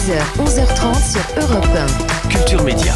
10h, 11h30 sur Europe 1. Culture Média.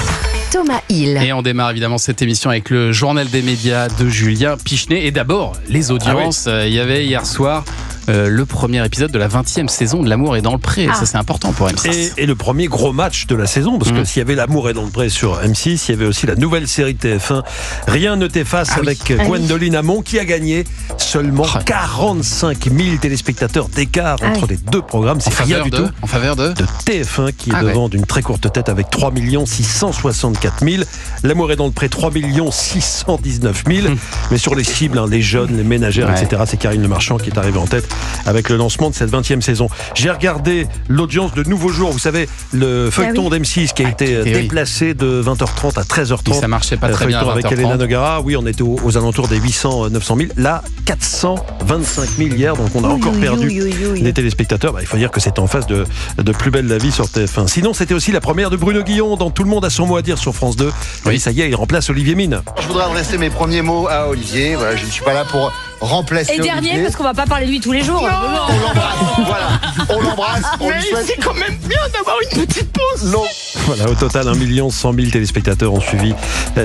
Thomas Hill. Et on démarre évidemment cette émission avec le journal des médias de Julien Pichenet. Et d'abord, les audiences. Il y avait hier soir le premier épisode de la 20e saison de L'Amour est dans le pré. Ça, c'est important pour M6. Et le premier gros match de la saison, parce que s'il y avait L'Amour est dans le pré sur M6, il y avait aussi la nouvelle série TF1 Rien ne t'efface avec Gwendoline Amon qui a gagné seulement 45 000 téléspectateurs d'écart entre les deux programmes. C'est rien du tout. En faveur de TF1 qui est devant d'une très courte tête avec 3 664 000. L'Amour est dans le pré, 3 619 000. Mais sur les cibles, les jeunes, les ménagères, etc., c'est Karine Le Marchand qui est arrivée en tête avec le lancement de cette 20e saison. J'ai regardé l'audience de Nouveau Jour, vous savez, le feuilleton d'M6 qui a été déplacé de 20h30 à 13h30. Et ça marchait pas très bien à 20h30. Avec Elena Nogara, oui, on était aux alentours des 800-900 000. Là, 425 000 hier, donc on a encore perdu des téléspectateurs. Il faut dire que c'est en face de Plus belle la vie sur TF1. Sinon, c'était aussi la première de Bruno Guillon dans Tout le monde a son mot à dire sur France 2. Oui, ça y est, il remplace Olivier Mine. Je voudrais adresser mes premiers mots à Olivier. Voilà, je ne suis pas là pour remplacer Olivier. Et dernier, parce qu'on va pas parler de lui tous les jours. Non, on l'embrasse. Voilà, on l'embrasse. Mais c'est quand même bien d'avoir une petite pause. Non. Voilà, au total, 1 100 000 téléspectateurs ont suivi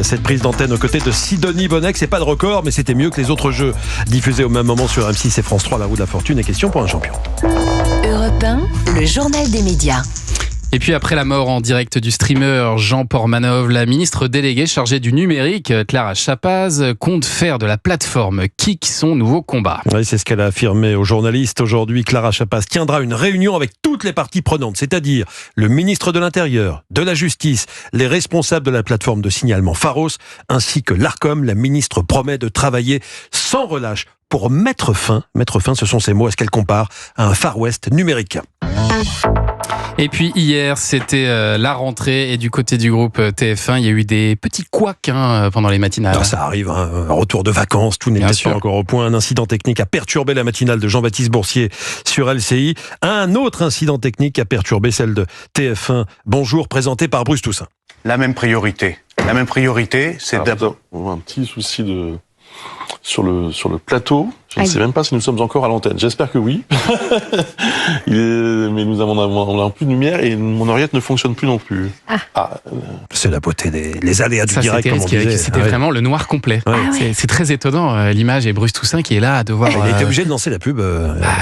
cette prise d'antenne aux côtés de Sidonie Bonnec. C'est pas de record, mais c'était mieux que les autres jeux diffusés au même moment sur M6 et France 3, La roue de la fortune et question pour un champion. Europe 1, le journal des médias. Et puis après la mort en direct du streamer Jean Portmanov, la ministre déléguée chargée du numérique, Clara Chapaz, compte faire de la plateforme Kik son nouveau combat. Oui, c'est ce qu'elle a affirmé aux journalistes. Aujourd'hui, Clara Chapaz tiendra une réunion avec toutes les parties prenantes, c'est-à-dire le ministre de l'Intérieur, de la Justice, les responsables de la plateforme de signalement Pharos, ainsi que l'Arcom. La ministre promet de travailler sans relâche pour mettre fin, ce sont ses mots, à ce qu'elle compare à un Far West numérique. Et puis hier, c'était la rentrée et du côté du groupe TF1, il y a eu des petits couacs pendant les matinales. Non, ça arrive, un retour de vacances, tout n'est pas encore au point. Un incident technique a perturbé la matinale de Jean-Baptiste Boursier sur LCI. Un autre incident technique a perturbé celle de TF1 Bonjour, présenté par Bruce Toussaint. La même priorité, c'est d'abord... On a un petit souci sur le plateau. Je ne sais même pas si nous sommes encore à l'antenne. J'espère que oui. Mais on a plus de lumière et mon oreillette ne fonctionne plus non plus. C'est la beauté des aléas du direct, comme on disait. C'était vraiment le noir complet. C'est très étonnant, l'image, et Bruce Toussaint qui est là à devoir... Il a été obligé de lancer la pub.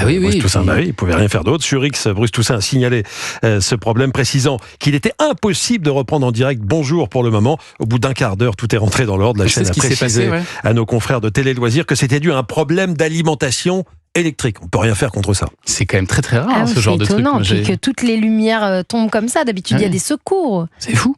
Bruce Toussaint, il ne pouvait rien faire d'autre. Sur X, Bruce Toussaint a signalé ce problème, précisant qu'il était impossible de reprendre en direct Bonjour pour le moment. Au bout d'un quart d'heure, tout est rentré dans l'ordre. La chaîne a précisé à nos confrères de Télé Loisirs que c'était dû à un problème d'alimentation électrique. On peut rien faire contre ça. C'est quand même très très rare ce genre de truc. C'est étonnant que toutes les lumières tombent comme ça. D'habitude, il y a des secours. C'est fou.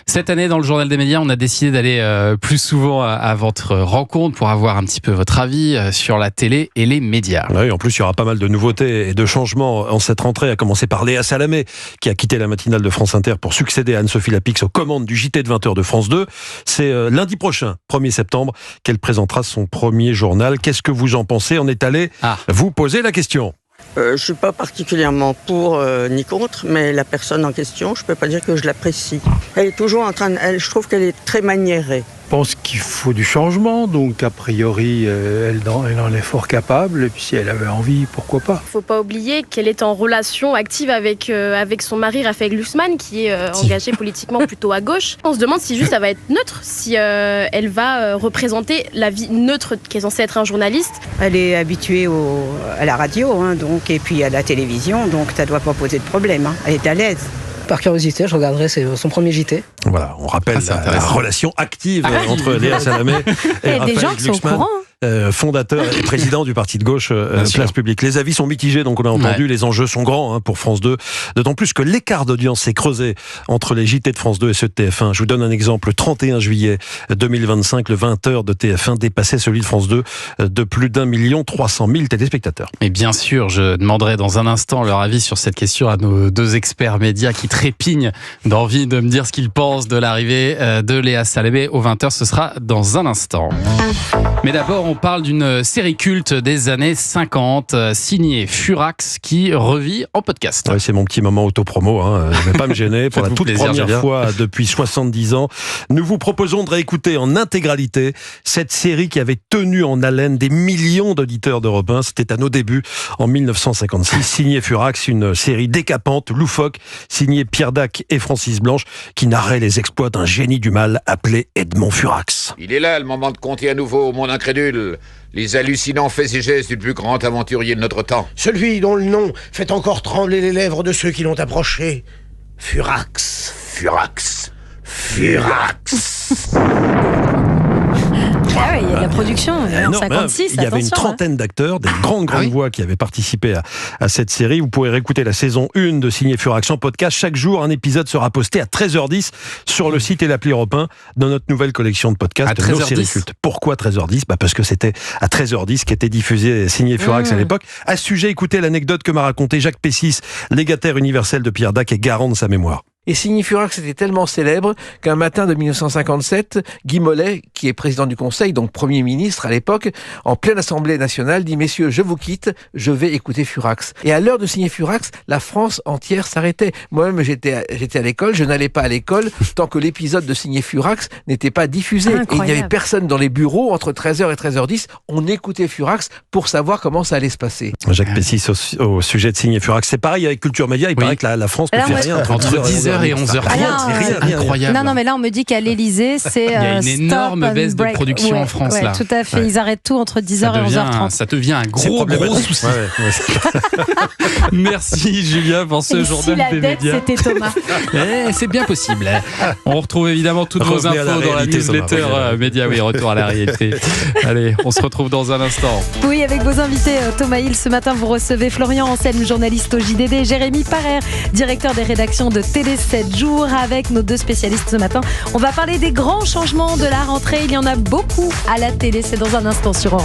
Cette année, dans le journal des médias, on a décidé d'aller plus souvent à votre rencontre pour avoir un petit peu votre avis sur la télé et les médias. Oui, en plus, il y aura pas mal de nouveautés et de changements en cette rentrée, à commencer par Léa Salamé, qui a quitté la matinale de France Inter pour succéder à Anne-Sophie Lapix aux commandes du JT de 20h de France 2. C'est lundi prochain, 1er septembre, qu'elle présentera son premier journal. Qu'est-ce que vous en pensez ? On est allé vous poser la question. Je ne suis pas particulièrement pour ni contre, mais la personne en question, je ne peux pas dire que je l'apprécie. Elle est toujours en train je trouve qu'elle est très maniérée. Je pense qu'il faut du changement, donc a priori elle en est fort capable, et puis si elle avait envie, pourquoi pas. Il ne faut pas oublier qu'elle est en relation active avec son mari Raphaël Glucksmann, qui est engagé politiquement plutôt à gauche. On se demande si juste elle va être neutre, si elle va représenter la vie neutre qui est censée être un journaliste. Elle est habituée à la radio, donc, et puis à la télévision, donc ça ne doit pas poser de problème. Elle est à l'aise. Par curiosité, je regarderai son premier JT. Voilà, on rappelle la relation active entre Léa Salamé et Raphaël Glucksmann, fondateur et président du parti de gauche Place Publique. Les avis sont mitigés, donc on a entendu, les enjeux sont grands pour France 2, d'autant plus que l'écart d'audience s'est creusé entre les JT de France 2 et ceux de TF1. Je vous donne un exemple, le 31 juillet 2025, le 20h de TF1 dépassait celui de France 2 de plus d'1 300 000 téléspectateurs. Et bien sûr, je demanderai dans un instant leur avis sur cette question à nos deux experts médias qui trépignent d'envie de me dire ce qu'ils pensent de l'arrivée de Léa Salamé au 20h. Ce sera dans un instant. Mais d'abord, on parle d'une série culte des années 50, signée Furax, qui revit en podcast. Ouais, c'est mon petit moment autopromo, hein. Je ne vais pas me gêner. Pour la toute première fois depuis 70 ans, nous vous proposons de réécouter en intégralité cette série qui avait tenu en haleine des millions d'auditeurs d'Europe 1. C'était à nos débuts, en 1956. Signée Furax, une série décapante, loufoque, signée Pierre Dac et Francis Blanche, qui narrait les exploits d'un génie du mal appelé Edmond Furax. Il est là le moment de conter à nouveau au monde incrédule les hallucinants faits et gestes du plus grand aventurier de notre temps. Celui dont le nom fait encore trembler les lèvres de ceux qui l'ont approché. Furax. Furax. Furax. Ah ouais, il y a de la production, en 56, il y avait une trentaine d'acteurs, des grandes voix qui avaient participé à cette série. Vous pourrez réécouter la saison 1 de Signé Furax en podcast. Chaque jour, un épisode sera posté à 13h10 sur le site et l'appli Europe 1 dans notre nouvelle collection de podcasts de nos séries cultes. Pourquoi 13h10 ? Parce que c'était à 13h10 qu'était diffusé Signé Furax à l'époque. À ce sujet, écoutez l'anecdote que m'a raconté Jacques Pessis, légataire universel de Pierre Dac et garant de sa mémoire. Et Signé Furax était tellement célèbre qu'un matin de 1957, Guy Mollet, qui est président du Conseil, donc Premier ministre à l'époque, en pleine Assemblée nationale, dit « Messieurs, je vous quitte, je vais écouter Furax ». Et à l'heure de Signé Furax, la France entière s'arrêtait. Moi-même, j'étais à l'école, je n'allais pas à l'école tant que l'épisode de Signé Furax n'était pas diffusé. Incroyable. Et il n'y avait personne dans les bureaux, entre 13h et 13h10, on écoutait Furax pour savoir comment ça allait se passer. Jacques Pessis au sujet de Signé Furax. C'est pareil avec Culture Média, il paraît que la France ne fait rien entre 10h et 11h. Rien. Incroyable. Non, mais là, on me dit qu'à l'Élysée, c'est. Il y a une énorme baisse de production en France, là. Tout à fait. Ils arrêtent tout entre 10h et 11h30. Ça devient un gros souci. Merci, Julien, pour ce journal des médias. C'était Thomas. C'est bien possible. On retrouve évidemment toutes vos infos dans la newsletter Média. Oui, retour à la réalité. Allez, on se retrouve dans un instant. Oui, avec vos invités, Thomas Hill, ce matin, vous recevez Florian Anselme, journaliste au JDD, Jérémy Parer, directeur des rédactions de Télé 7 jours. Avec nos deux spécialistes ce matin, on va parler des grands changements de la rentrée. Il y en a beaucoup à la télé. C'est dans un instant sur Europe.